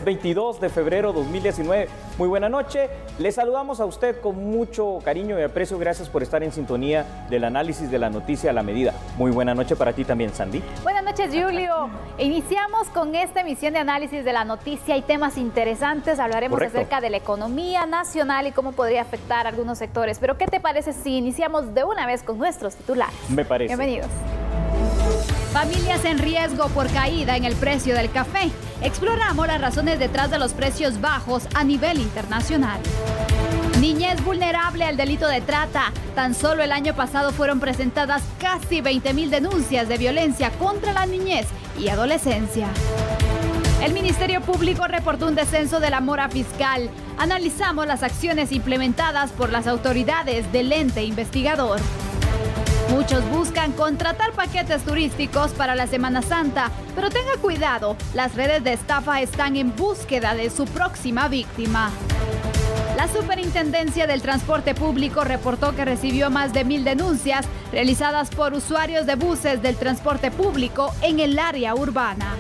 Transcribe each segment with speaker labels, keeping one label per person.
Speaker 1: Miércoles 22 de febrero 2019. Muy buena noche. Le saludamos a usted con mucho cariño y aprecio. Gracias por estar en sintonía del análisis de la noticia a la medida. Muy buena noche para ti también, Sandy.
Speaker 2: Buenas noches, Julio. Iniciamos con esta emisión de análisis de la noticia. Hay temas interesantes. Hablaremos acerca de la economía nacional y cómo podría afectar a algunos sectores. Pero ¿qué te parece si iniciamos de una vez con nuestros titulares?
Speaker 1: Me parece.
Speaker 2: Bienvenidos.
Speaker 3: Familias en riesgo por caída en el precio del café. Exploramos las razones detrás de los precios bajos a nivel internacional. Niñez vulnerable al delito de trata. Tan solo el año pasado fueron presentadas casi 20.000 denuncias de violencia contra la niñez y adolescencia. El Ministerio Público reportó un descenso de la mora fiscal. Analizamos las acciones implementadas por las autoridades del ente investigador. Muchos buscan contratar paquetes turísticos para la Semana Santa, pero tenga cuidado, las redes de estafa están en búsqueda de su próxima víctima. La Superintendencia del Transporte Público reportó que recibió más de 1.000 denuncias realizadas por usuarios de buses del transporte público en el área urbana.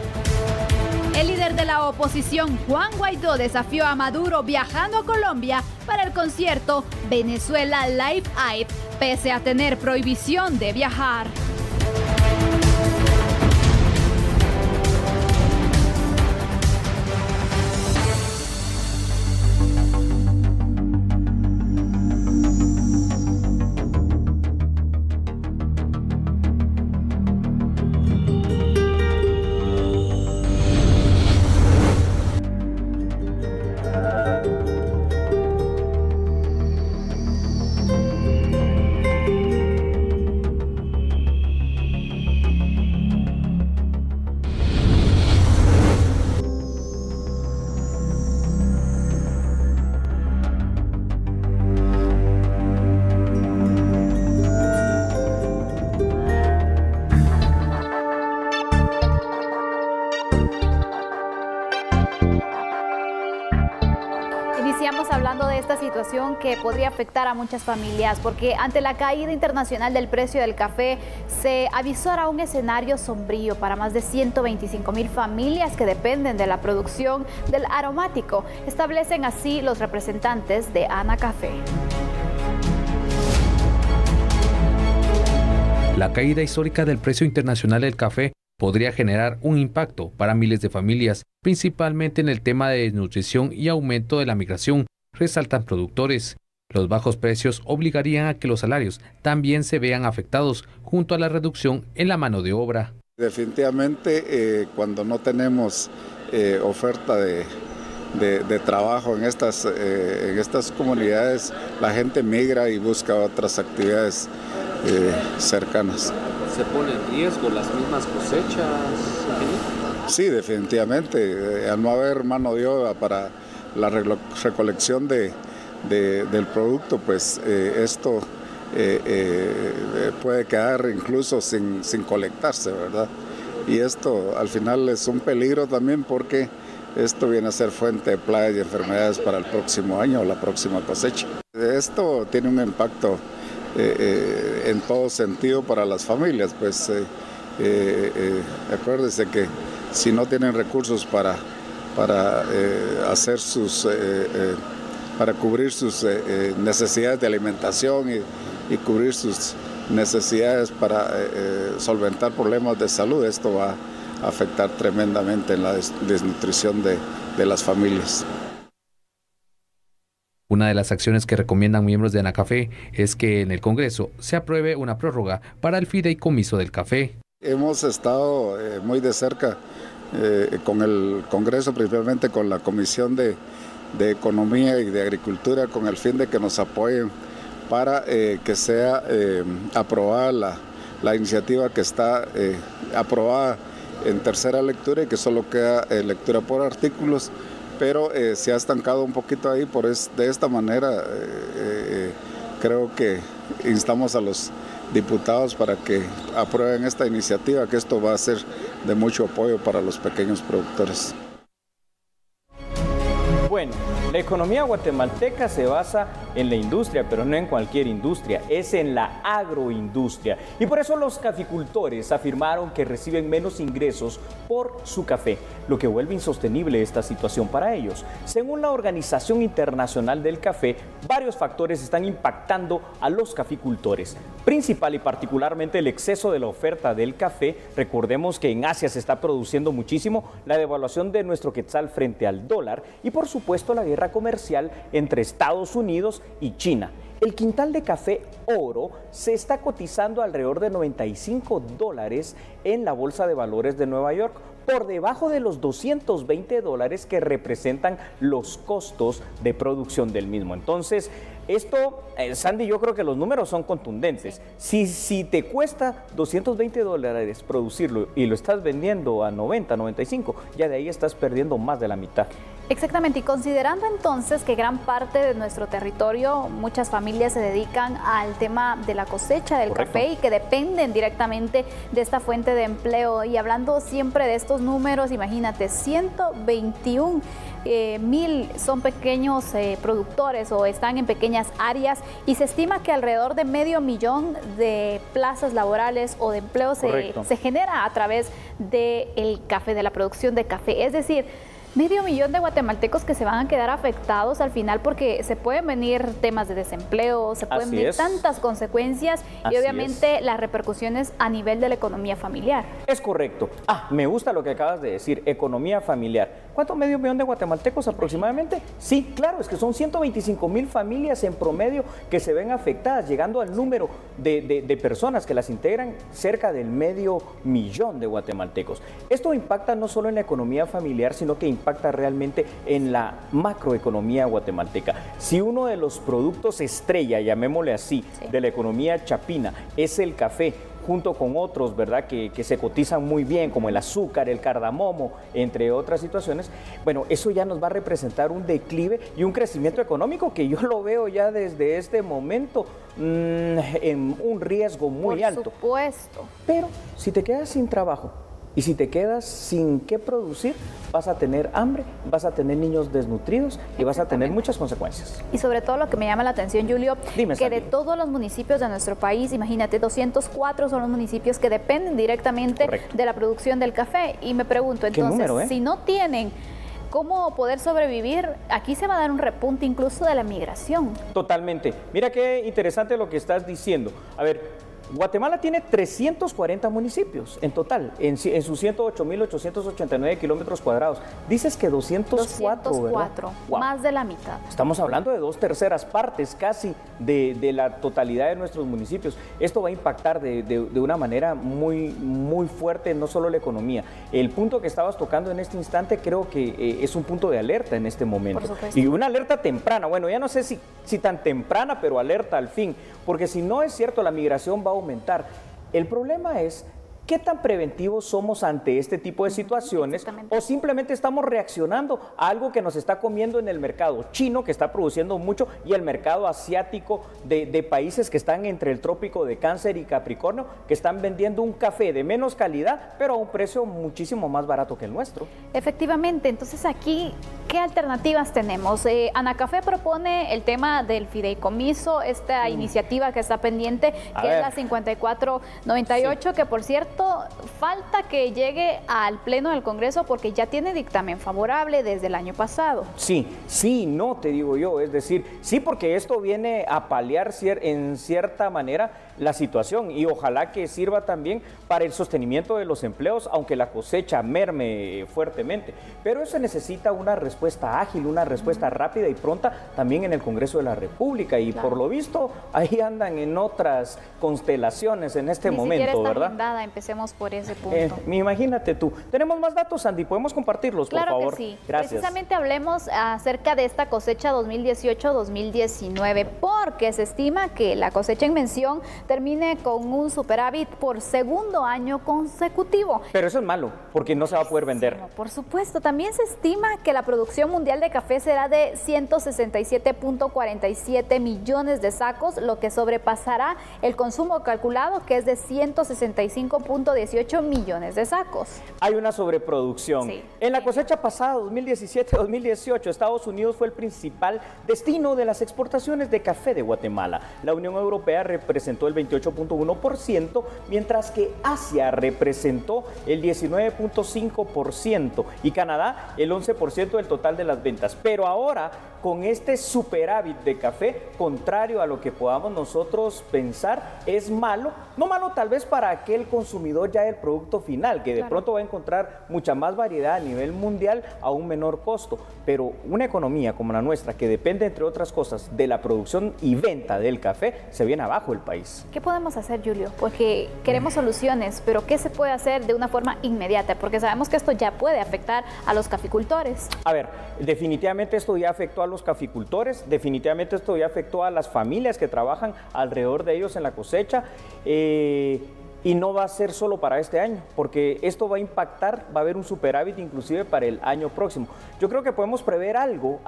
Speaker 3: El líder de la oposición, Juan Guaidó, desafió a Maduro viajando a Colombia para el concierto Venezuela Live Aid, pese a tener prohibición de viajar.
Speaker 2: Hablando de esta situación que podría afectar a muchas familias, porque ante la caída internacional del precio del café se avisora un escenario sombrío para más de 125.000 familias que dependen de la producción del aromático. Establecen así los representantes de Ana Café.
Speaker 4: La caída histórica del precio internacional del café podría generar un impacto para miles de familias, principalmente en el tema de desnutrición y aumento de la migración, resaltan productores. Los bajos precios obligarían a que los salarios también se vean afectados, junto a la reducción en la mano de obra.
Speaker 5: Definitivamente, cuando no tenemos oferta de trabajo en estas comunidades, la gente migra y busca otras actividades cercanas.
Speaker 6: ¿Se pone en riesgo las mismas cosechas?
Speaker 5: Sí, definitivamente. Al no haber mano de obra para la recolección del producto, pues esto puede quedar incluso sin colectarse, ¿verdad? Y esto al final es un peligro también, porque esto viene a ser fuente de plagas y enfermedades para el próximo año o la próxima cosecha. Esto tiene un impacto en todo sentido para las familias, pues acuérdese que si no tienen recursos para hacer para cubrir sus necesidades de alimentación y cubrir sus necesidades para solventar problemas de salud, esto va a afectar tremendamente en la desnutrición de las familias.
Speaker 4: Una de las acciones que recomiendan miembros de Anacafé es que en el Congreso se apruebe una prórroga para el fideicomiso del café.
Speaker 5: Hemos estado muy de cerca con el Congreso, principalmente con la Comisión de Economía y de Agricultura, con el fin de que nos apoyen para que sea aprobada la iniciativa que está aprobada en tercera lectura y que solo queda lectura por artículos, pero se ha estancado un poquito ahí. De esta manera creo que instamos a los diputados para que aprueben esta iniciativa, que esto va a ser de mucho apoyo para los pequeños productores.
Speaker 1: Bueno, la economía guatemalteca se basa en la industria, pero no en cualquier industria, es en la agroindustria. Y por eso los caficultores afirmaron que reciben menos ingresos por su café, lo que vuelve insostenible esta situación para ellos. Según la Organización Internacional del Café, varios factores están impactando a los caficultores. Principal y particularmente el exceso de la oferta del café. Recordemos que en Asia se está produciendo muchísimo, la devaluación de nuestro quetzal frente al dólar y por supuesto la guerra comercial entre Estados Unidos y China. El quintal de café oro se está cotizando alrededor de $95 en la Bolsa de Valores de Nueva York, por debajo de los $220 que representan los costos de producción del mismo. Entonces, esto, Sandy, yo creo que los números son contundentes. Si te cuesta $220 producirlo y lo estás vendiendo a 90, 95, ya de ahí estás perdiendo más de la mitad.
Speaker 2: Exactamente, y considerando entonces que gran parte de nuestro territorio, muchas familias se dedican al tema de la cosecha del café y que dependen directamente de esta fuente de empleo. Y hablando siempre de estos números, imagínate, 121,000 son pequeños productores o están en pequeñas áreas y se estima que alrededor de 500,000 de plazas laborales o de empleo se genera a través del café, de la producción de café. Es decir, 500,000 de guatemaltecos que se van a quedar afectados al final porque se pueden venir temas de desempleo, se pueden venir tantas consecuencias y obviamente las repercusiones a nivel de la economía familiar.
Speaker 1: Es correcto. Me gusta lo que acabas de decir, economía familiar. ¿Cuánto? ¿500,000 de guatemaltecos aproximadamente? Sí, claro, es que son 125,000 familias en promedio que se ven afectadas, llegando al número de personas que las integran cerca del 500,000 de guatemaltecos. Esto impacta no solo en la economía familiar, sino que impacta realmente en la macroeconomía guatemalteca. Si uno de los productos estrella, llamémosle así, de la economía chapina es el café, junto con otros, ¿verdad?, que se cotizan muy bien, como el azúcar, el cardamomo, entre otras situaciones, bueno, eso ya nos va a representar un declive y un crecimiento económico que yo lo veo ya desde este momento en un riesgo muy alto.
Speaker 2: Por supuesto.
Speaker 1: Pero si te quedas sin trabajo, y si te quedas sin qué producir, vas a tener hambre, vas a tener niños desnutridos y vas a tener muchas consecuencias.
Speaker 2: Y sobre todo lo que me llama la atención, Julio,
Speaker 1: Dime,
Speaker 2: que
Speaker 1: Sandy,
Speaker 2: de todos los municipios de nuestro país, imagínate, 204 son los municipios que dependen directamente de la producción del café. Y me pregunto, entonces, si no tienen cómo poder sobrevivir, aquí se va a dar un repunte incluso de la migración.
Speaker 1: Totalmente. Mira qué interesante lo que estás diciendo. A ver, Guatemala tiene 340 municipios en total, en sus 108,889 kilómetros cuadrados. Dices que 204, ¿verdad?
Speaker 2: Wow. Más de la mitad.
Speaker 1: Estamos hablando de 2/3 partes casi de la totalidad de nuestros municipios. Esto va a impactar de una manera muy fuerte, no solo la economía. El punto que estabas tocando en este instante creo que es un punto de alerta en este momento.
Speaker 2: Por supuesto.
Speaker 1: Y una alerta temprana, bueno, ya no sé si tan temprana, pero alerta al fin, porque si no es cierto, la migración va a aumentar. El problema es ¿qué tan preventivos somos ante este tipo de situaciones? O simplemente estamos reaccionando a algo que nos está comiendo en el mercado chino, que está produciendo mucho, y el mercado asiático de países que están entre el trópico de Cáncer y Capricornio, que están vendiendo un café de menos calidad, pero a un precio muchísimo más barato que el nuestro.
Speaker 2: Efectivamente, entonces aquí, ¿qué alternativas tenemos? Anacafé propone el tema del fideicomiso, esta iniciativa que está pendiente, que es la 5498, que por cierto, falta que llegue al Pleno del Congreso porque ya tiene dictamen favorable desde el año pasado.
Speaker 1: Sí, no, te digo yo, es decir, sí, porque esto viene a paliar en cierta manera la situación y ojalá que sirva también para el sostenimiento de los empleos, aunque la cosecha merme fuertemente. Pero eso necesita una respuesta ágil, una respuesta rápida y pronta también en el Congreso de la República y por lo visto ahí andan en otras constelaciones en este momento, ¿verdad?
Speaker 2: Agendada, empecemos por ese punto.
Speaker 1: Imagínate tú. Tenemos más datos, Sandy, ¿podemos compartirlos, por favor?
Speaker 2: Claro que sí.
Speaker 1: Gracias.
Speaker 2: Precisamente hablemos acerca de esta cosecha 2018-2019, porque se estima que la cosecha en mención termine con un superávit por segundo año consecutivo.
Speaker 1: Pero eso es malo, porque no se va a poder vender.
Speaker 2: Por supuesto, también se estima que la producción mundial de café será de 167.47 millones de sacos, lo que sobrepasará el consumo calculado, que es de 165.18 millones de sacos.
Speaker 1: Hay una sobreproducción.
Speaker 2: Sí.
Speaker 1: En la cosecha pasada, 2017-2018, Estados Unidos fue el principal destino de las exportaciones de café de Guatemala. La Unión Europea representó el 28.1%, mientras que Asia representó el 19.5% y Canadá el 11% del total de las ventas. Pero ahora, con este superávit de café, contrario a lo que podamos nosotros pensar, es malo, no malo tal vez para aquel consumidor ya del producto final, que de pronto va a encontrar mucha más variedad a nivel mundial a un menor costo, pero una economía como la nuestra, que depende entre otras cosas de la producción y venta del café, se viene abajo el país.
Speaker 2: ¿Qué podemos hacer, Julio? Porque queremos soluciones, pero ¿qué se puede hacer de una forma inmediata? Porque sabemos que esto ya puede afectar a los caficultores.
Speaker 1: A ver, definitivamente esto ya afectó a los caficultores, definitivamente esto ya afectó a las familias que trabajan alrededor de ellos en la cosecha, y no va a ser solo para este año, porque esto va a impactar, va a haber un superávit inclusive para el año próximo. Yo creo que podemos prever algo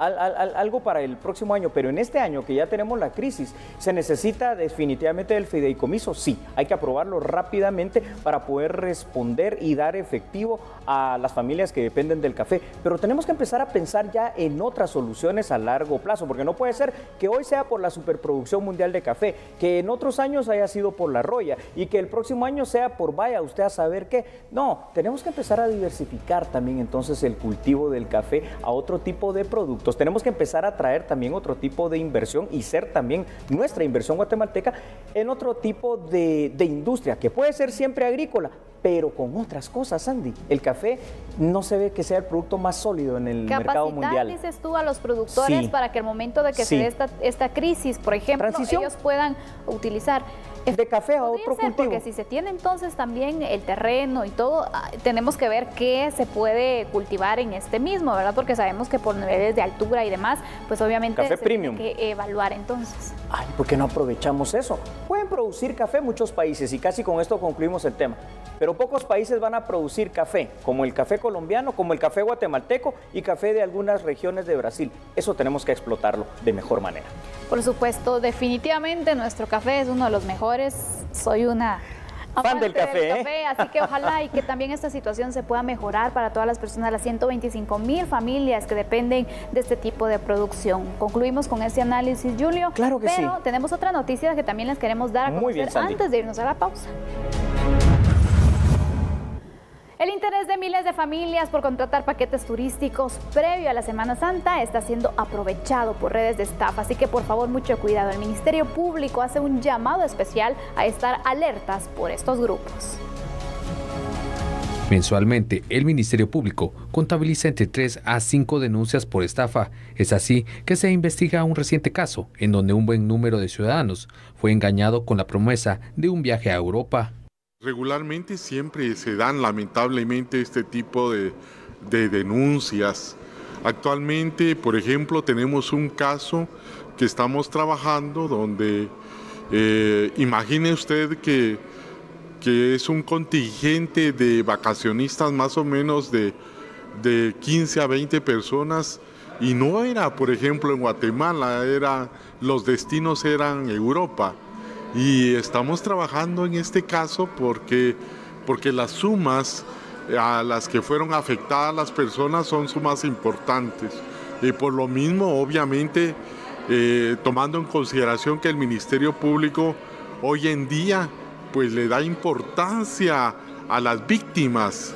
Speaker 1: para el próximo año, pero en este año que ya tenemos la crisis, se necesita definitivamente el fideicomiso. Sí, hay que aprobarlo rápidamente para poder responder y dar efectivo a las familias que dependen del café, pero tenemos que empezar a pensar ya en otras soluciones a largo plazo, porque no puede ser que hoy sea por la superproducción mundial de café, que en otros años haya sido por la roya y que el próximo año sea por vaya usted a saber qué. No, tenemos que empezar a diversificar también entonces el cultivo del café a otro tipo de productos. Tenemos que empezar a traer también otro tipo de inversión y ser también nuestra inversión guatemalteca en otro tipo de industria, que puede ser siempre agrícola, pero con otras cosas, Andy. El café no se ve que sea el producto más sólido en el mercado mundial.
Speaker 2: Capacitar, dices tú, a los productores, sí, para que al momento de que se dé esta crisis, por ejemplo, ellos puedan utilizar
Speaker 1: de café a otro cultivo.
Speaker 2: Porque si se tiene entonces también el terreno y todo, tenemos que ver qué se puede cultivar en este mismo, ¿verdad? Porque sabemos que por niveles de altura y demás, pues obviamente
Speaker 1: café premium.
Speaker 2: Tiene que evaluar entonces.
Speaker 1: Ay, ¿por qué no aprovechamos eso? Pueden producir café muchos países y casi con esto concluimos el tema, pero pocos países van a producir café, como el café colombiano, como el café guatemalteco y café de algunas regiones de Brasil. Eso tenemos que explotarlo de mejor manera.
Speaker 2: Por supuesto, definitivamente nuestro café es uno de los mejores. Soy una
Speaker 1: fan del café,
Speaker 2: así que ojalá y que también esta situación se pueda mejorar para todas las personas, las 125,000 familias que dependen de este tipo de producción. Concluimos con este análisis, Julio.
Speaker 1: Claro que sí.
Speaker 2: Pero tenemos otra noticia que también les queremos dar a conocer antes de irnos a la pausa. El interés de miles de familias por contratar paquetes turísticos previo a la Semana Santa está siendo aprovechado por redes de estafa, así que por favor mucho cuidado. El Ministerio Público hace un llamado especial a estar alertas por estos grupos.
Speaker 4: Mensualmente, el Ministerio Público contabiliza entre 3 a 5 denuncias por estafa. Es así que se investiga un reciente caso en donde un buen número de ciudadanos fue engañado con la promesa de un viaje a Europa.
Speaker 7: Regularmente siempre se dan lamentablemente este tipo de denuncias. Actualmente, por ejemplo, tenemos un caso que estamos trabajando donde imagine usted que es un contingente de vacacionistas más o menos de 15 a 20 personas y no era, por ejemplo, en Guatemala, los destinos eran Europa. Y estamos trabajando en este caso porque las sumas a las que fueron afectadas las personas son sumas importantes. Y por lo mismo, obviamente, tomando en consideración que el Ministerio Público hoy en día pues le da importancia a las víctimas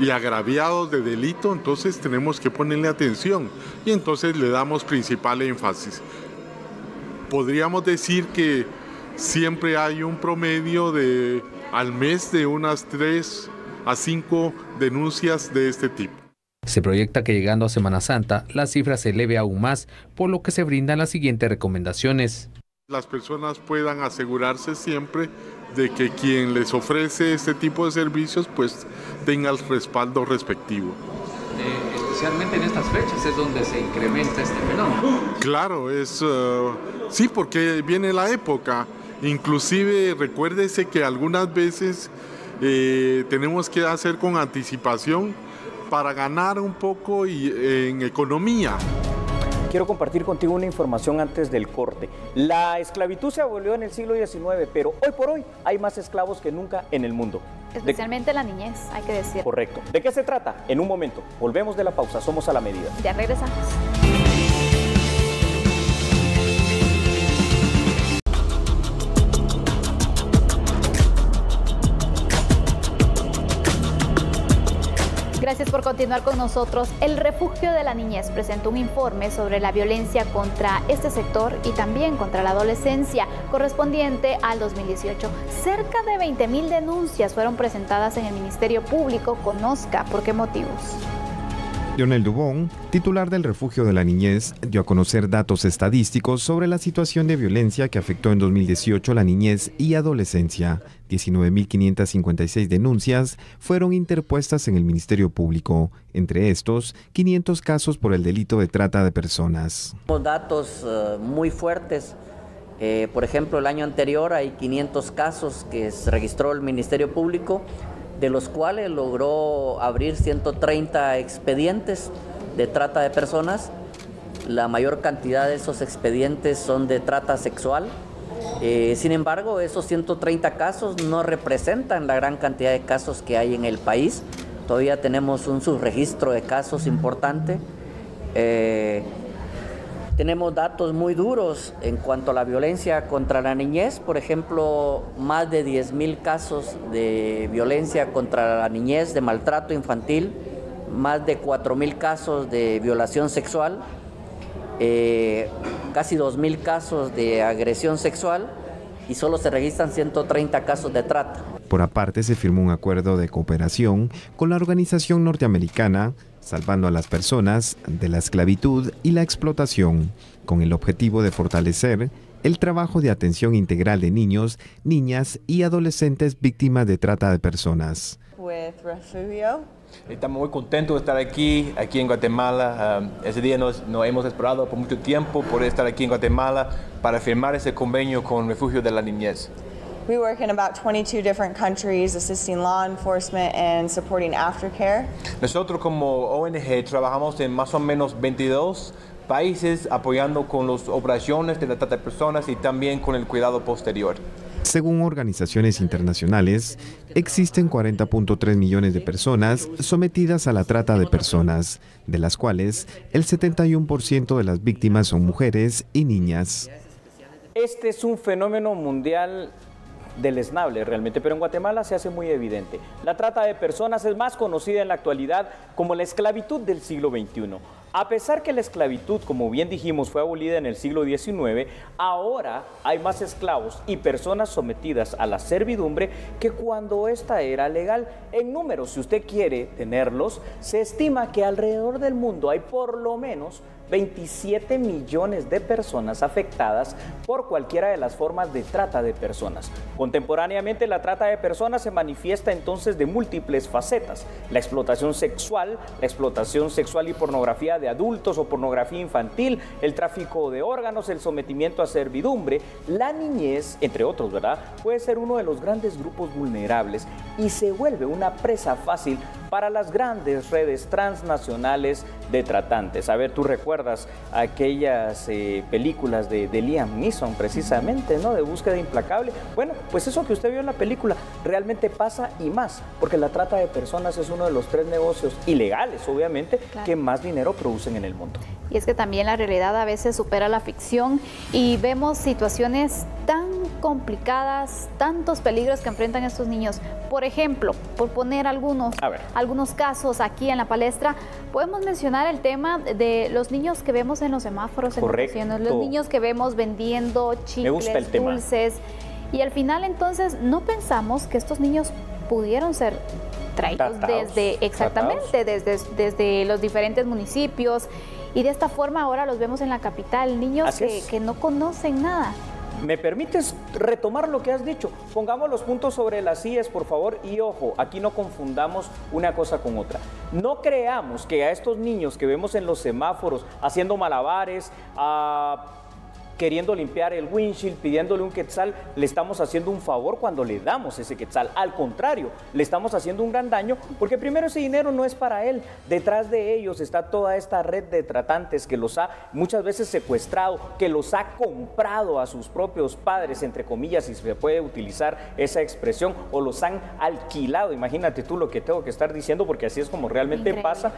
Speaker 7: y agraviados de delito, entonces tenemos que ponerle atención y entonces le damos principal énfasis. Podríamos decir que siempre hay un promedio al mes de unas 3 a 5 denuncias de este tipo.
Speaker 4: Se proyecta que llegando a Semana Santa, la cifra se eleve aún más, por lo que se brindan las siguientes recomendaciones.
Speaker 7: Las personas puedan asegurarse siempre de que quien les ofrece este tipo de servicios pues tenga el respaldo respectivo.
Speaker 6: Especialmente en estas fechas es donde se incrementa este fenómeno.
Speaker 7: Claro, sí, porque viene la época Inclusive recuérdese que algunas veces tenemos que hacer con anticipación para ganar un poco en economía.
Speaker 1: Quiero compartir contigo una información antes del corte. La esclavitud se abolió en el siglo XIX, pero hoy por hoy hay más esclavos que nunca en el mundo.
Speaker 2: Especialmente la niñez, hay que decir.
Speaker 1: Correcto. ¿De qué se trata? En un momento. Volvemos de la pausa. Somos a la medida.
Speaker 2: Ya regresamos. Gracias por continuar con nosotros. El Refugio de la Niñez presentó un informe sobre la violencia contra este sector y también contra la adolescencia correspondiente al 2018. Cerca de 20,000 denuncias fueron presentadas en el Ministerio Público. Conozca por qué motivos.
Speaker 8: Lionel Dubón, titular del Refugio de la Niñez, dio a conocer datos estadísticos sobre la situación de violencia que afectó en 2018 la niñez y adolescencia. 19.556 denuncias fueron interpuestas en el Ministerio Público. Entre estos, 500 casos por el delito de trata de personas.
Speaker 9: Datos muy fuertes. Por ejemplo, el año anterior hay 500 casos que se registró el Ministerio Público, de los cuales logró abrir 130 expedientes de trata de personas. La mayor cantidad de esos expedientes son de trata sexual. Sin embargo, esos 130 casos no representan la gran cantidad de casos que hay en el país. Todavía tenemos un subregistro de casos importante. Tenemos datos muy duros en cuanto a la violencia contra la niñez. Por ejemplo, más de 10,000 casos de violencia contra la niñez, de maltrato infantil, más de 4,000 casos de violación sexual, casi 2,000 casos de agresión sexual y solo se registran 130 casos de trata.
Speaker 8: Por aparte, se firmó un acuerdo de cooperación con la organización norteamericana Salvando a las Personas de la Esclavitud y la Explotación, con el objetivo de fortalecer el trabajo de atención integral de niños, niñas y adolescentes víctimas de trata de personas.
Speaker 10: Estamos muy contentos de estar aquí en Guatemala. Ese día nos hemos esperado por mucho tiempo por estar aquí en Guatemala para firmar ese convenio con Refugio de la Niñez.
Speaker 11: We work in about 22 different countries, assisting law enforcement and supporting aftercare.
Speaker 10: Nosotros como ONG trabajamos en más o menos 22 países apoyando con las operaciones de la trata de personas y también con el cuidado posterior.
Speaker 8: Según organizaciones internacionales, existen 40.3 millones de personas sometidas a la trata de personas, de las cuales el 71% de las víctimas son mujeres y niñas.
Speaker 1: Este es un fenómeno mundial deleznable realmente, pero en Guatemala se hace muy evidente. La trata de personas es más conocida en la actualidad como la esclavitud del siglo XXI. A pesar que la esclavitud, como bien dijimos, fue abolida en el siglo XIX, ahora hay más esclavos y personas sometidas a la servidumbre que cuando esta era legal. En números, si usted quiere tenerlos, se estima que alrededor del mundo hay por lo menos 27 millones de personas afectadas por cualquiera de las formas de trata de personas. Contemporáneamente, la trata de personas se manifiesta entonces de múltiples facetas. La explotación sexual y pornografía de adultos o pornografía infantil, el tráfico de órganos, el sometimiento a servidumbre, la niñez, entre otros, ¿verdad? Puede ser uno de los grandes grupos vulnerables y se vuelve una presa fácil para las grandes redes transnacionales de tratantes. A ver, tú recuerdas aquellas películas de Liam Neeson, precisamente, ¿no? De Búsqueda Implacable. Bueno, pues eso que usted vio en la película realmente pasa y más, porque la trata de personas es uno de los 3 negocios ilegales, obviamente, claro, que más dinero producen en el mundo.
Speaker 2: Y es que también la realidad a veces supera la ficción y vemos situaciones tan complicadas, tantos peligros que enfrentan estos niños. Por ejemplo, por poner algunos casos aquí en la palestra, podemos mencionar el tema de los niños que vemos en los semáforos en ocasiones, los niños que vemos vendiendo chicles, dulces, y al final entonces no pensamos que estos niños pudieron ser traídos desde los diferentes municipios, y de esta forma ahora los vemos en la capital, niños que no conocen nada.
Speaker 1: ¿Me permites retomar lo que has dicho? Pongamos los puntos sobre las IES, por favor, y ojo, aquí no confundamos una cosa con otra. No creamos que a estos niños que vemos en los semáforos haciendo malabares, queriendo limpiar el windshield, pidiéndole un quetzal, le estamos haciendo un favor cuando le damos ese quetzal. Al contrario, le estamos haciendo un gran daño porque primero ese dinero no es para él. Detrás de ellos está toda esta red de tratantes que los ha muchas veces secuestrado, que los ha comprado a sus propios padres, entre comillas, si se puede utilizar esa expresión, o los han alquilado. Imagínate tú lo que tengo que estar diciendo, porque así es como realmente
Speaker 2: Increíble.
Speaker 1: pasa.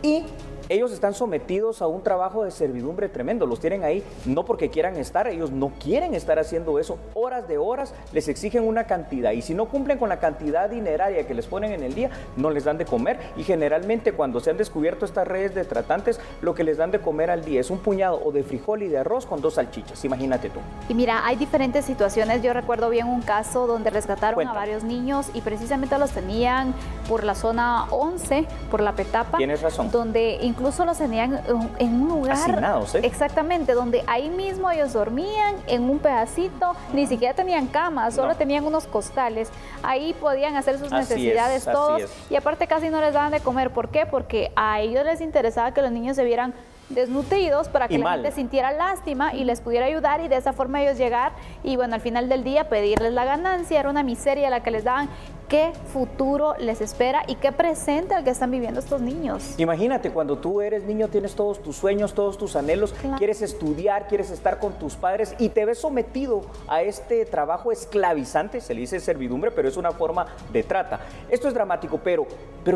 Speaker 1: Y ellos están sometidos a un trabajo de servidumbre tremendo, los tienen ahí no porque quieran estar, ellos no quieren estar haciendo eso, horas de horas, les exigen una cantidad y si no cumplen con la cantidad dineraria que les ponen en el día, no les dan de comer y generalmente cuando se han descubierto estas redes de tratantes, lo que les dan de comer al día es un puñado o de frijol y de arroz con 2 salchichas, imagínate tú.
Speaker 2: Y mira, hay diferentes situaciones, yo recuerdo bien un caso donde rescataron a varios niños y precisamente los tenían por la zona 11, por la Petapa.
Speaker 1: Tienes razón.
Speaker 2: Donde incluso los tenían en un lugar
Speaker 1: hacinados, ¿eh?
Speaker 2: Exactamente, donde ahí mismo ellos dormían en un pedacito, ni siquiera tenían camas, solo tenían unos costales, ahí podían hacer sus necesidades todos y aparte casi no les daban de comer. ¿Por qué? Porque a ellos les interesaba que los niños se vieran desnutridos para que la gente sintiera lástima y les pudiera ayudar y de esa forma ellos llegar y bueno, al final del día pedirles la ganancia. Era una miseria la que les daban. ¿Qué futuro les espera y qué presente el que están viviendo estos niños?
Speaker 1: Imagínate, cuando tú eres niño tienes todos tus sueños, todos tus anhelos, quieres estudiar, quieres estar con tus padres y te ves sometido a este trabajo esclavizante, se le dice servidumbre, pero es una forma de trata. Esto es dramático, pero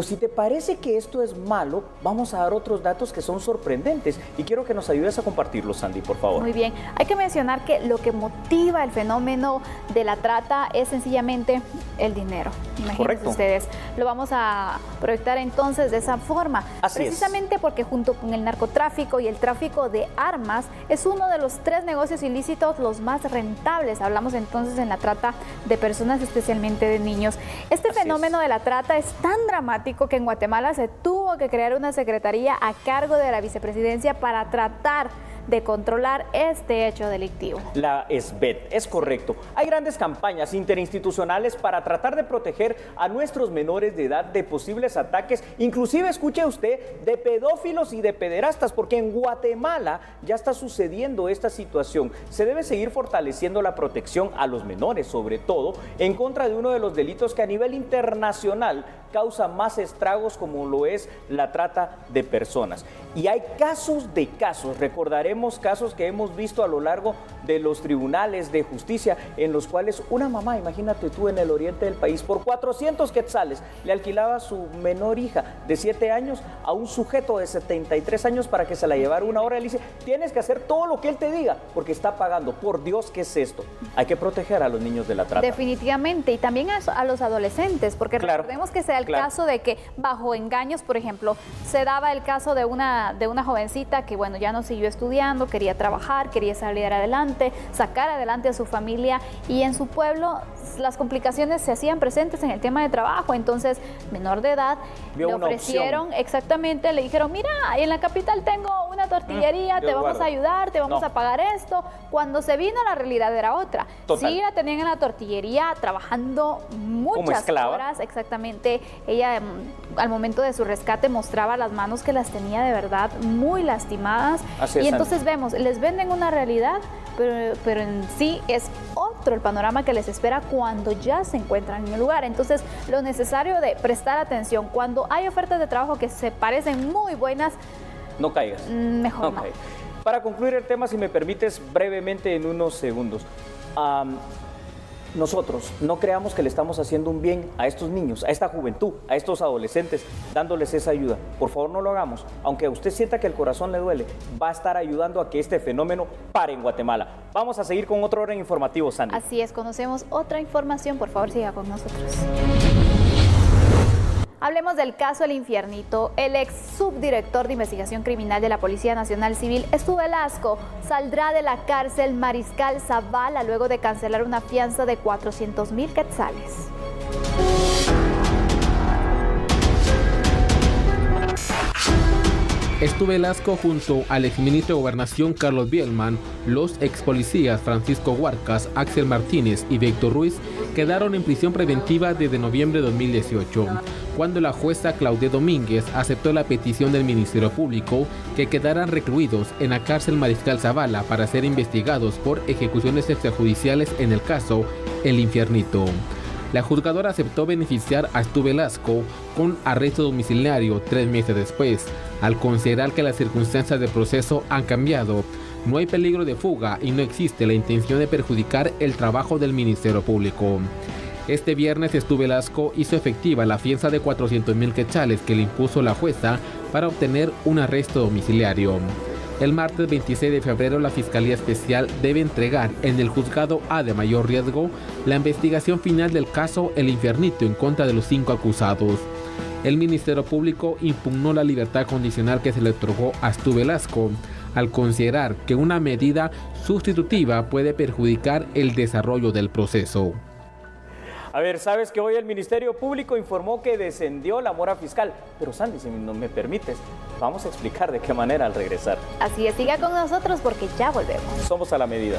Speaker 1: si te parece que esto es malo, vamos a dar otros datos que son sorprendentes y quiero que nos ayudes a compartirlos, Sandy, por favor.
Speaker 2: Muy bien, hay que mencionar que lo que motiva el fenómeno de la trata es sencillamente el dinero. Imagínense ustedes, lo vamos a proyectar entonces de esa forma. Precisamente porque junto con el narcotráfico y el tráfico de armas es uno de los 3 negocios ilícitos los más rentables. Hablamos entonces en la trata de personas, especialmente de niños. Este fenómeno de la trata es tan dramático que en Guatemala se tuvo que crear una secretaría a cargo de la vicepresidencia para tratar de controlar este hecho delictivo. La
Speaker 1: SBET, es correcto. Hay grandes campañas interinstitucionales para tratar de proteger a nuestros menores de edad de posibles ataques, inclusive, escuche usted, de pedófilos y de pederastas, porque en Guatemala ya está sucediendo esta situación. Se debe seguir fortaleciendo la protección a los menores, sobre todo en contra de uno de los delitos que a nivel internacional causa más estragos, como lo es la trata de personas. Y hay casos de casos, recordaremos casos que hemos visto a lo largo de los tribunales de justicia, en los cuales una mamá, imagínate tú, en el oriente del país, por 400 quetzales, le alquilaba a su menor hija de 7 años a un sujeto de 73 años para que se la llevara una hora. Él dice, tienes que hacer todo lo que él te diga, porque está pagando. Por Dios, ¿qué es esto? Hay que proteger a los niños de la trata.
Speaker 2: Definitivamente, y también a los adolescentes, porque recordemos que se da el caso de que bajo engaños, por ejemplo, se daba el caso de una jovencita que, bueno, ya no siguió estudiando, quería trabajar, quería salir adelante, sacar adelante a su familia, y en su pueblo las complicaciones se hacían presentes en el tema de trabajo. Entonces, menor de edad, le ofrecieron, exactamente, le dijeron, mira, en la capital tengo una tortillería, te vamos a ayudar, te vamos a pagar esto. Cuando se vino, la realidad era otra. Sí, la tenían en la tortillería trabajando muchas horas, exactamente. Ella al momento de su rescate mostraba las manos que las tenía de verdad muy lastimadas. Y entonces vemos, les venden una realidad, pero en sí es otro el panorama que les espera cuando ya se encuentran en el lugar. Entonces, lo necesario de prestar atención cuando hay ofertas de trabajo que se parecen muy buenas,
Speaker 1: no caigas.
Speaker 2: Mejor no.
Speaker 1: Para concluir el tema, si me permites brevemente en unos segundos, nosotros no creamos que le estamos haciendo un bien a estos niños, a esta juventud, a estos adolescentes, dándoles esa ayuda. Por favor, no lo hagamos. Aunque a usted sienta que el corazón le duele, va a estar ayudando a que este fenómeno pare en Guatemala. Vamos a seguir con otro orden informativo, Sandy.
Speaker 2: Así es, conocemos otra información. Por favor, siga con nosotros. Hablemos del caso El Infiernito. El ex subdirector de investigación criminal de la Policía Nacional Civil, Estu Velasco, saldrá de la cárcel Mariscal Zavala luego de cancelar una fianza de 400,000 quetzales.
Speaker 12: Stu Velasco junto al exministro de Gobernación Carlos Bielman, los expolicías Francisco Huarcas, Axel Martínez y Víctor Ruiz quedaron en prisión preventiva desde noviembre de 2018, cuando la jueza Claudia Domínguez aceptó la petición del Ministerio Público que quedaran recluidos en la cárcel Mariscal Zavala para ser investigados por ejecuciones extrajudiciales en el caso El Infiernito. La juzgadora aceptó beneficiar a Stu Velasco con arresto domiciliario 3 meses después, al considerar que las circunstancias del proceso han cambiado. No hay peligro de fuga y no existe la intención de perjudicar el trabajo del Ministerio Público. Este viernes Stu Velasco hizo efectiva la fianza de 400,000 quetzales que le impuso la jueza para obtener un arresto domiciliario. El martes 26 de febrero la Fiscalía Especial debe entregar en el Juzgado A de Mayor Riesgo la investigación final del caso El Infiernito en contra de los 5 acusados. El Ministerio Público impugnó la libertad condicional que se le otorgó a Stu Velasco, al considerar que una medida sustitutiva puede perjudicar el desarrollo del proceso.
Speaker 1: A ver, sabes que hoy el Ministerio Público informó que descendió la mora fiscal, pero Sandy, si no me permites, vamos a explicar de qué manera al regresar.
Speaker 2: Así es, siga con nosotros porque ya volvemos.
Speaker 1: Somos a la medida.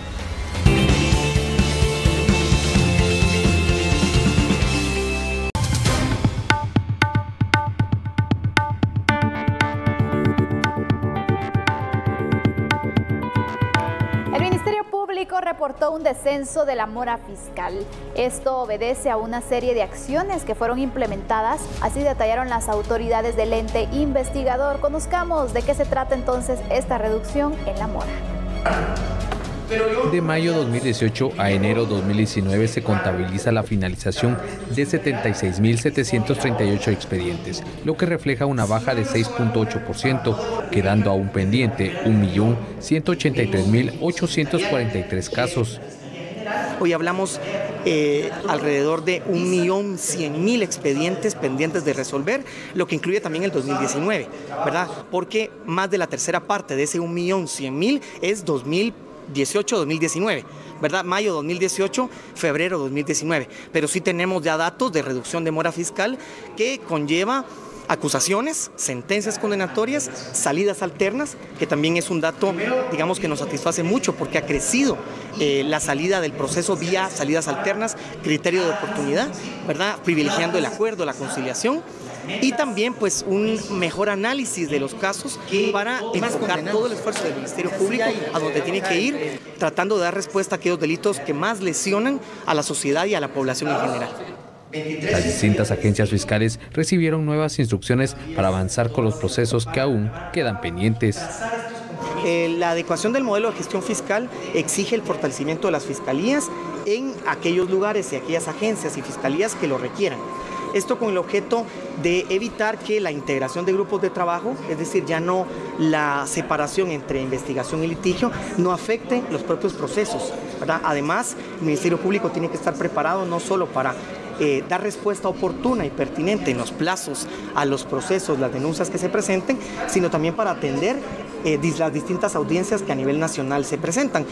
Speaker 2: Reportó un descenso de la mora fiscal. Esto obedece a una serie de acciones que fueron implementadas, así detallaron las autoridades del ente investigador. Conozcamos de qué se trata entonces esta reducción en la mora.
Speaker 4: De mayo 2018 a enero 2019 se contabiliza la finalización de 76.738 expedientes, lo que refleja una baja de 6.8%, quedando aún pendiente 1.183.843 casos.
Speaker 13: Hoy hablamos alrededor de 1.100.000 expedientes pendientes de resolver, lo que incluye también el 2019, ¿verdad? Porque más de la tercera parte de ese 1.100.000 es 2018-2019, ¿verdad? Mayo 2018, febrero 2019. Pero sí tenemos ya datos de reducción de mora fiscal que conlleva acusaciones, sentencias condenatorias, salidas alternas, que también es un dato, digamos, que nos satisface mucho porque ha crecido la salida del proceso vía salidas alternas, criterio de oportunidad, ¿verdad? Privilegiando el acuerdo, la conciliación. Y también pues un mejor análisis de los casos para enfocar todo el esfuerzo del Ministerio Público a donde tiene que ir, tratando de dar respuesta a aquellos delitos que más lesionan a la sociedad y a la población en general.
Speaker 4: Las distintas agencias fiscales recibieron nuevas instrucciones para avanzar con los procesos que aún quedan pendientes.
Speaker 13: La adecuación del modelo de gestión fiscal exige el fortalecimiento de las fiscalías en aquellos lugares y aquellas agencias y fiscalías que lo requieran. Esto con el objeto de evitar que la integración de grupos de trabajo, es decir, ya no la separación entre investigación y litigio, no afecte los propios procesos, ¿verdad? Además, el Ministerio Público tiene que estar preparado no solo para dar respuesta oportuna y pertinente en los plazos a los procesos, las denuncias que se presenten, sino también para atender las distintas audiencias que a nivel nacional se presentan.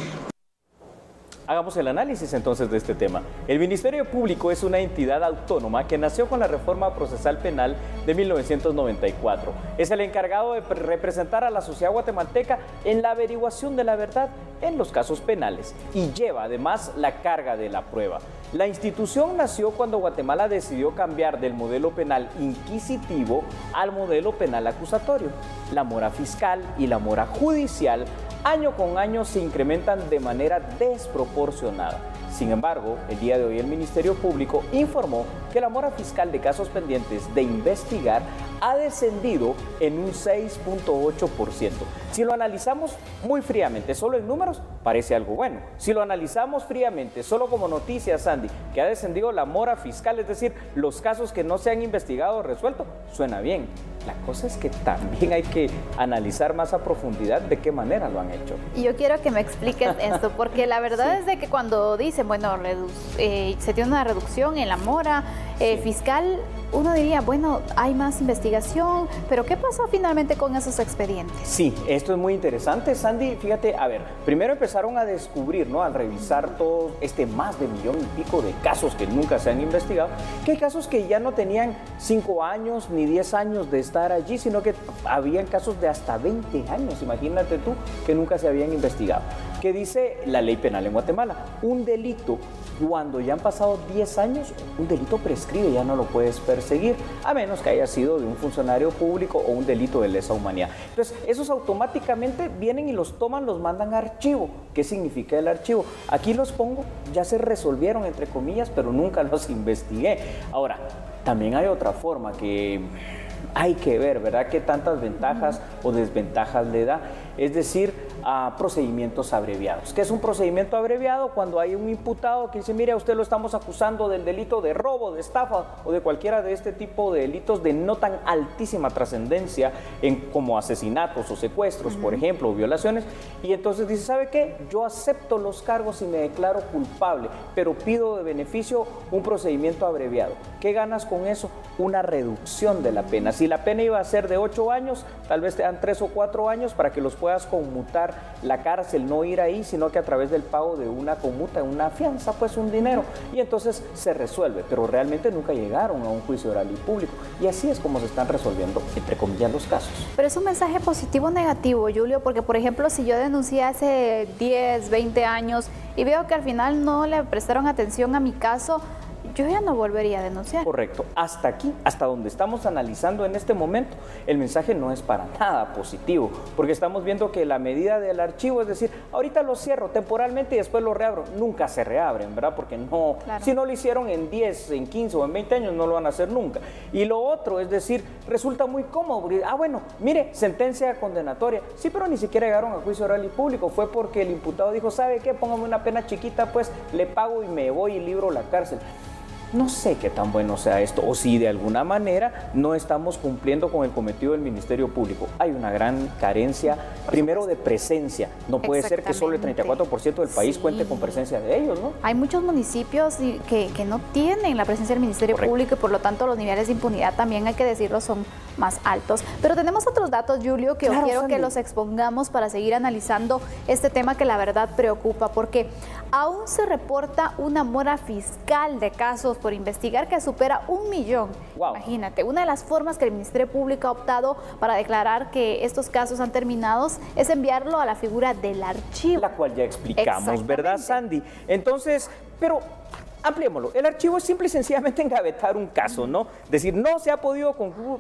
Speaker 1: Hagamos el análisis entonces de este tema. El Ministerio Público es una entidad autónoma que nació con la Reforma Procesal Penal de 1994. Es el encargado de representar a la sociedad guatemalteca en la averiguación de la verdad en los casos penales y lleva además la carga de la prueba. La institución nació cuando Guatemala decidió cambiar del modelo penal inquisitivo al modelo penal acusatorio. La mora fiscal y la mora judicial año con año se incrementan de manera desproporcionada. Sin embargo, el día de hoy el Ministerio Público informó que la mora fiscal de casos pendientes de investigar ha descendido en un 6.8%. Si lo analizamos muy fríamente, solo en números, parece algo bueno. Si lo analizamos fríamente, solo como noticia, Sandy, que ha descendido la mora fiscal, es decir, los casos que no se han investigado o resuelto, suena bien. La cosa es que también hay que analizar más a profundidad de qué manera lo han hecho.
Speaker 2: Y yo quiero que me expliques esto, porque la verdad es de que cuando dicen, bueno, se tiene una reducción en la mora, fiscal, uno diría, bueno, hay más investigación, pero ¿qué pasó finalmente con esos expedientes?
Speaker 1: Sí, esto es muy interesante, Sandy. Fíjate, a ver, primero empezaron a descubrir, ¿no? Al revisar todo más de 1,5 millones de casos que nunca se han investigado, que hay casos que ya no tenían 5 años ni 10 años de estar allí, sino que habían casos de hasta 20 años, imagínate tú, que nunca se habían investigado. ¿Qué dice la ley penal en Guatemala? Un delito, cuando ya han pasado 10 años, un delito prescribe, ya no lo puedes perseguir, a menos que haya sido de un funcionario público o un delito de lesa humanidad. Entonces, esos automáticamente vienen y los toman, los mandan a archivo. ¿Qué significa el archivo? Aquí los pongo, ya se resolvieron, entre comillas, pero nunca los investigué. Ahora, también hay otra forma que hay que ver, ¿verdad?, qué tantas ventajas o desventajas le da. Es decir, a procedimientos abreviados. ¿Qué es un procedimiento abreviado? Cuando hay un imputado que dice, mire, a usted lo estamos acusando del delito de robo, de estafa o de cualquiera de este tipo de delitos de no tan altísima trascendencia como asesinatos o secuestros, por ejemplo, o violaciones, y entonces dice, ¿sabe qué? Yo acepto los cargos y me declaro culpable, pero pido de beneficio un procedimiento abreviado. ¿Qué ganas con eso? Una reducción de la pena. Si la pena iba a ser de 8 años, tal vez te dan 3 o 4 años para que los puedas conmutar la cárcel, no ir ahí, sino que a través del pago de una conmuta, una fianza, pues un dinero, y entonces se resuelve, pero realmente nunca llegaron a un juicio oral y público, y así es como se están resolviendo, entre comillas, los casos.
Speaker 2: Pero es un mensaje positivo o negativo, Julio, porque por ejemplo, si yo denuncié hace 10, 20 años y veo que al final no le prestaron atención a mi caso, yo ya no volvería a denunciar.
Speaker 1: Correcto. Hasta aquí, hasta donde estamos analizando en este momento, el mensaje no es para nada positivo, porque estamos viendo que la medida del archivo, es decir, ahorita lo cierro temporalmente y después lo reabro, nunca se reabren, ¿verdad? Porque no, claro, si no lo hicieron en 10, en 15 o en 20 años, no lo van a hacer nunca. Y lo otro, es decir, resulta muy cómodo, porque, bueno, mire, sentencia condenatoria, sí, pero ni siquiera llegaron a juicio oral y público, fue porque el imputado dijo, ¿sabe qué? Póngame una pena chiquita, pues le pago y me voy y libro la cárcel. No sé qué tan bueno sea esto, o si de alguna manera no estamos cumpliendo con el cometido del Ministerio Público. Hay una gran carencia, primero de presencia. No puede ser que solo el 34% del país cuente con presencia de ellos, ¿no?
Speaker 2: Hay muchos municipios que no tienen la presencia del Ministerio Público y por lo tanto los niveles de impunidad también, hay que decirlo, son más altos. Pero tenemos otros datos, Julio, que yo quiero que los expongamos para seguir analizando este tema que la verdad preocupa, porque aún se reporta una mora fiscal de casos por investigar que supera 1 millón. Wow. Imagínate, una de las formas que el Ministerio Público ha optado para declarar que estos casos han terminado es enviarlo a la figura del archivo.
Speaker 1: La cual ya explicamos, ¿verdad, Sandy? Entonces, pero ampliémoslo. El archivo es simple y sencillamente engavetar un caso, ¿no? Decir, no se ha podido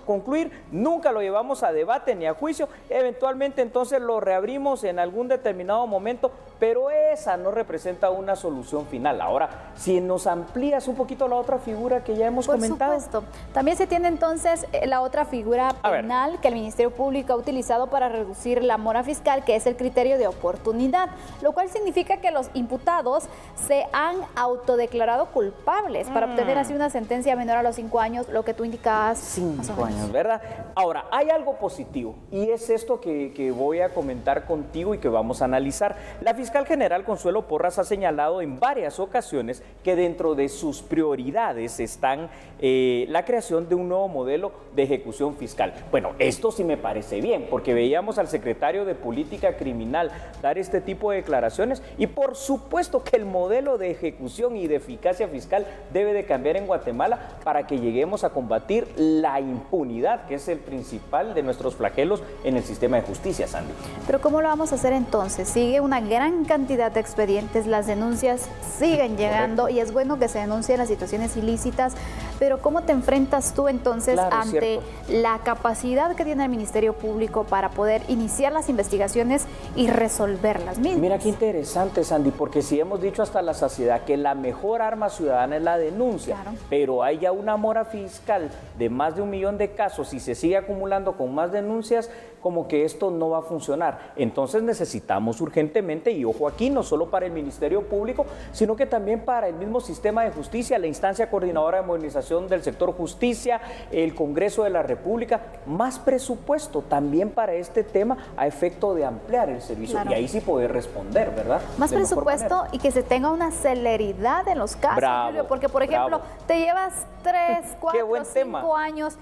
Speaker 1: concluir, nunca lo llevamos a debate ni a juicio, eventualmente entonces lo reabrimos en algún determinado momento, pero esa no representa una solución final. Ahora, si nos amplías un poquito la otra figura que ya hemos comentado.
Speaker 2: Por supuesto. También se tiene entonces la otra figura penal que el Ministerio Público ha utilizado para reducir la mora fiscal, que es el criterio de oportunidad, lo cual significa que los imputados se han autodeclarado culpables para obtener así una sentencia menor a los 5 años, lo que tú indicabas.
Speaker 1: 5 años, ¿verdad? Ahora, hay algo positivo y es esto que voy a comentar contigo y que vamos a analizar. La fiscal general Consuelo Porras ha señalado en varias ocasiones que dentro de sus prioridades están la creación de un nuevo modelo de ejecución fiscal. Bueno, esto sí me parece bien, porque veíamos al secretario de Política Criminal dar este tipo de declaraciones y por supuesto que el modelo de ejecución y de eficacia fiscal debe de cambiar en Guatemala para que lleguemos a combatir la impunidad, que es el principal de nuestros flagelos en el sistema de justicia, Sandy.
Speaker 2: Pero ¿cómo lo vamos a hacer entonces? Sigue una gran cantidad de expedientes, las denuncias siguen llegando y es bueno que se denuncien las situaciones ilícitas, pero ¿cómo te enfrentas tú entonces ante la capacidad que tiene el Ministerio Público para poder iniciar las investigaciones y resolver las mismas?
Speaker 1: Mira qué interesante, Sandy, porque si hemos dicho hasta la saciedad que la mejor arma ciudadana es la denuncia, pero hay ya una mora fiscal de más de 1 millón de casos y se sigue acumulando con más denuncias, como que esto no va a funcionar. Entonces necesitamos urgentemente, y ojo aquí, no solo para el Ministerio Público, sino que también para el mismo sistema de justicia, la instancia coordinadora de modernización del sector justicia, el Congreso de la República, más presupuesto también para este tema a efecto de ampliar el servicio, claro, y ahí sí poder responder, ¿verdad?
Speaker 2: Más presupuesto y que se tenga una celeridad en los casos, Julio, porque por ejemplo, te llevas 3, 4, 5 años,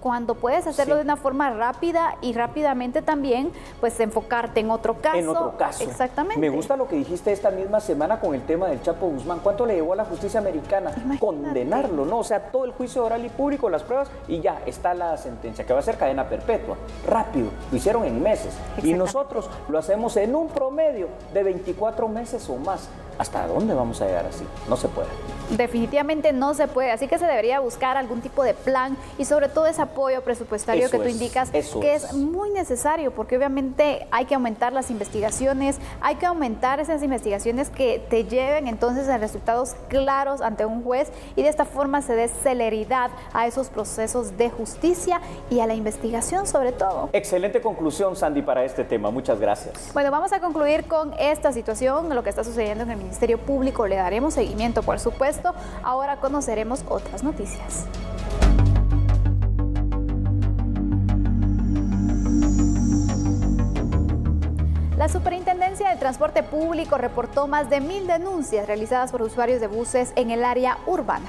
Speaker 2: cuando puedes hacerlo de una forma rápida y rápidamente también, pues enfocarte en otro caso.
Speaker 1: En otro caso.
Speaker 2: Exactamente.
Speaker 1: Me gusta lo que dijiste esta misma semana con el tema del Chapo Guzmán. ¿Cuánto le llevó a la justicia americana? Imagínate. Condenarlo, ¿no? O sea, todo el juicio oral y público, las pruebas, y ya está la sentencia, que va a ser cadena perpetua. Rápido, lo hicieron en meses. Y nosotros lo hacemos en un promedio de 24 meses o más. ¿Hasta dónde vamos a llegar así? No se puede.
Speaker 2: Definitivamente no se puede, así que se debería buscar algún tipo de plan y sobre todo ese apoyo presupuestario que tú indicas, que es muy necesario, porque obviamente hay que aumentar las investigaciones, hay que aumentar esas investigaciones que te lleven entonces a resultados claros ante un juez y de esta forma se dé celeridad a esos procesos de justicia y a la investigación sobre todo.
Speaker 1: Excelente conclusión, Sandy, para este tema. Muchas gracias.
Speaker 2: Bueno, vamos a concluir con esta situación, lo que está sucediendo en el Ministerio Público. Le daremos seguimiento, por supuesto. Ahora conoceremos otras noticias. La Superintendencia de Transporte Público reportó más de 1000 denuncias realizadas por usuarios de buses en el área urbana.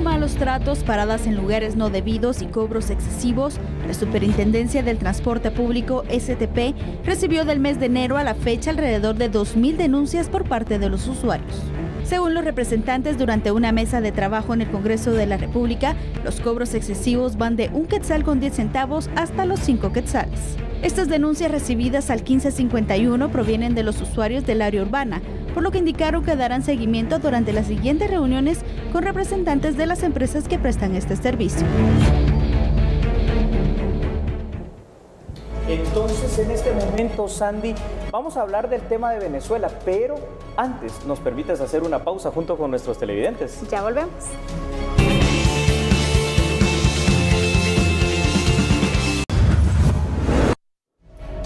Speaker 14: Malos tratos, paradas en lugares no debidos y cobros excesivos, la Superintendencia del Transporte Público, STP, recibió del mes de enero a la fecha alrededor de 2000 denuncias por parte de los usuarios. Según los representantes, durante una mesa de trabajo en el Congreso de la República, los cobros excesivos van de 1 quetzal con 10 centavos hasta los 5 quetzales. Estas denuncias recibidas al 1551 provienen de los usuarios del área urbana, por lo que indicaron que darán seguimiento durante las siguientes reuniones con representantes de las empresas que prestan este servicio.
Speaker 1: Entonces, en este momento, Sandy, vamos a hablar del tema de Venezuela, pero antes, ¿nos permites hacer una pausa junto con nuestros televidentes?
Speaker 2: Ya volvemos.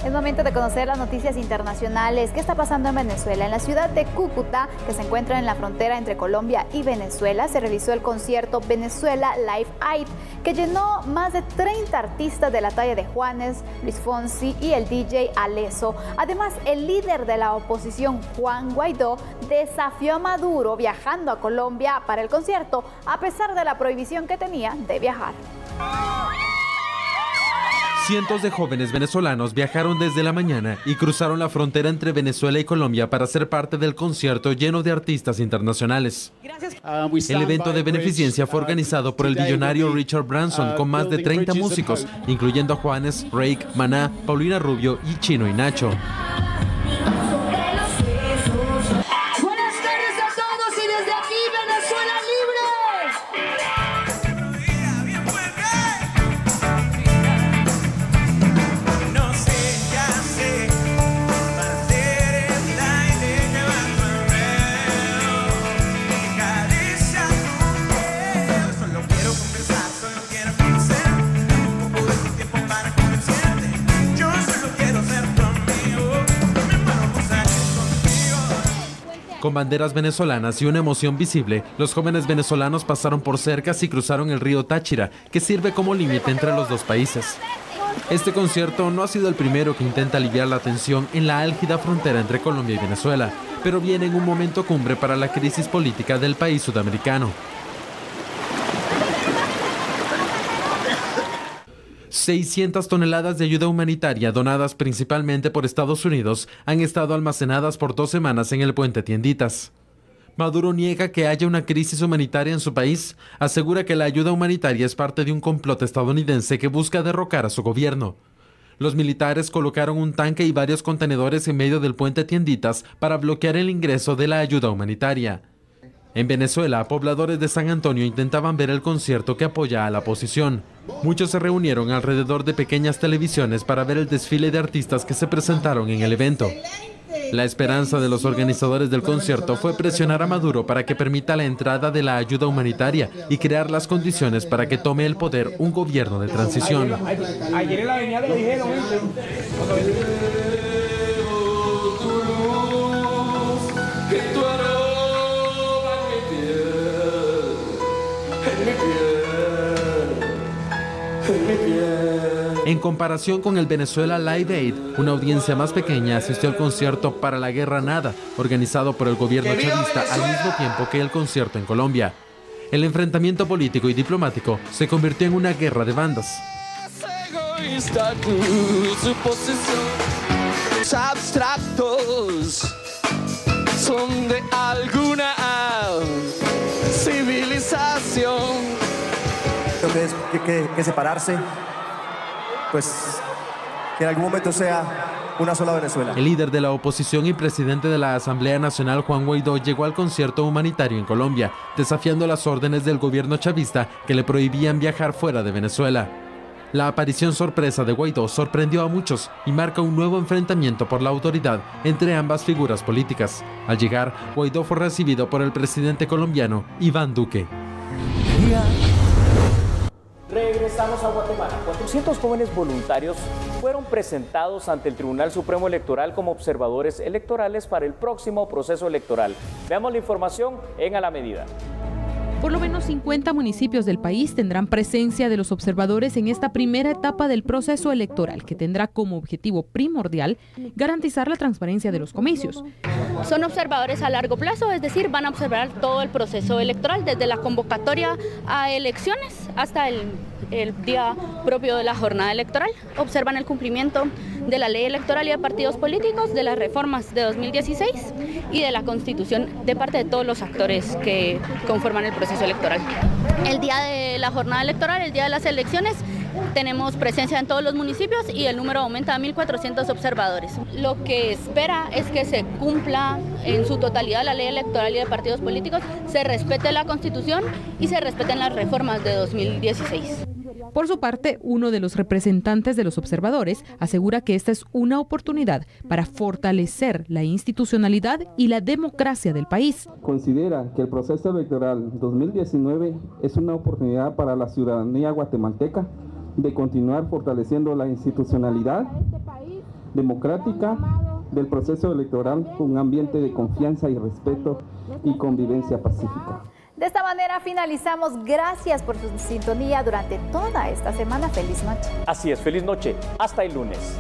Speaker 2: Es momento de conocer las noticias internacionales. ¿Qué está pasando en Venezuela? En la ciudad de Cúcuta, que se encuentra en la frontera entre Colombia y Venezuela, se realizó el concierto Venezuela Live Aid, que llenó más de 30 artistas de la talla de Juanes, Luis Fonsi y el DJ Aleso. Además, el líder de la oposición, Juan Guaidó, desafió a Maduro viajando a Colombia para el concierto, a pesar de la prohibición que tenía de viajar.
Speaker 15: Cientos de jóvenes venezolanos viajaron desde la mañana y cruzaron la frontera entre Venezuela y Colombia para ser parte del concierto lleno de artistas internacionales. El evento de beneficencia fue organizado por el billonario Richard Branson con más de 30 músicos, incluyendo a Juanes, Rake, Maná, Paulina Rubio y Chino y Nacho. Con banderas venezolanas y una emoción visible, los jóvenes venezolanos pasaron por cercas y cruzaron el río Táchira, que sirve como límite entre los dos países. Este concierto no ha sido el primero que intenta aliviar la tensión en la álgida frontera entre Colombia y Venezuela, pero viene en un momento cumbre para la crisis política del país sudamericano. 600 toneladas de ayuda humanitaria donadas principalmente por Estados Unidos han estado almacenadas por 2 semanas en el puente Tienditas. Maduro niega que haya una crisis humanitaria en su país, asegura que la ayuda humanitaria es parte de un complot estadounidense que busca derrocar a su gobierno. Los militares colocaron un tanque y varios contenedores en medio del puente Tienditas para bloquear el ingreso de la ayuda humanitaria. En Venezuela, pobladores de San Antonio intentaban ver el concierto que apoya a la oposición. Muchos se reunieron alrededor de pequeñas televisiones para ver el desfile de artistas que se presentaron en el evento. La esperanza de los organizadores del concierto fue presionar a Maduro para que permita la entrada de la ayuda humanitaria y crear las condiciones para que tome el poder un gobierno de transición.
Speaker 16: Ayer en la avenida le dijeron,
Speaker 15: En comparación con el Venezuela Live Aid, una audiencia más pequeña asistió al concierto Para la Guerra Nada, organizado por el gobierno chavista al mismo tiempo que el concierto en Colombia. El enfrentamiento político y diplomático se convirtió en una guerra de bandas.
Speaker 17: Abstractos son de alguna civilización.
Speaker 18: Creo que separarse, pues que en algún momento sea una sola Venezuela.
Speaker 15: El líder de la oposición y presidente de la Asamblea Nacional, Juan Guaidó, llegó al concierto humanitario en Colombia, desafiando las órdenes del gobierno chavista que le prohibían viajar fuera de Venezuela. La aparición sorpresa de Guaidó sorprendió a muchos y marca un nuevo enfrentamiento por la autoridad entre ambas figuras políticas. Al llegar, Guaidó fue recibido por el presidente colombiano, Iván Duque.
Speaker 1: Regresamos a Guatemala. 400 jóvenes voluntarios fueron presentados ante el Tribunal Supremo Electoral como observadores electorales para el próximo proceso electoral. Veamos la información en A la Medida.
Speaker 19: Por lo menos 50 municipios del país tendrán presencia de los observadores en esta primera etapa del proceso electoral, que tendrá como objetivo primordial garantizar la transparencia de los comicios.
Speaker 20: Son observadores a largo plazo, es decir, van a observar todo el proceso electoral, desde la convocatoria a elecciones hasta el día propio de la jornada electoral. Observan el cumplimiento de la ley electoral y de partidos políticos, de las reformas de 2016 y de la Constitución de parte de todos los actores que conforman el proceso electoral. El día de la jornada electoral, el día de las elecciones, tenemos presencia en todos los municipios y el número aumenta a 1.400 observadores. Lo que espera es que se cumpla en su totalidad la ley electoral y de partidos políticos, se respete la Constitución y se respeten las reformas de 2016.
Speaker 19: Por su parte, uno de los representantes de los observadores asegura que esta es una oportunidad para fortalecer la institucionalidad y la democracia del país.
Speaker 21: Considera que el proceso electoral 2019 es una oportunidad para la ciudadanía guatemalteca de continuar fortaleciendo la institucionalidad democrática del proceso electoral con un ambiente de confianza y respeto y convivencia pacífica.
Speaker 2: De esta manera finalizamos. Gracias por su sintonía durante toda esta semana. Feliz noche.
Speaker 1: Así es, feliz noche. Hasta el lunes.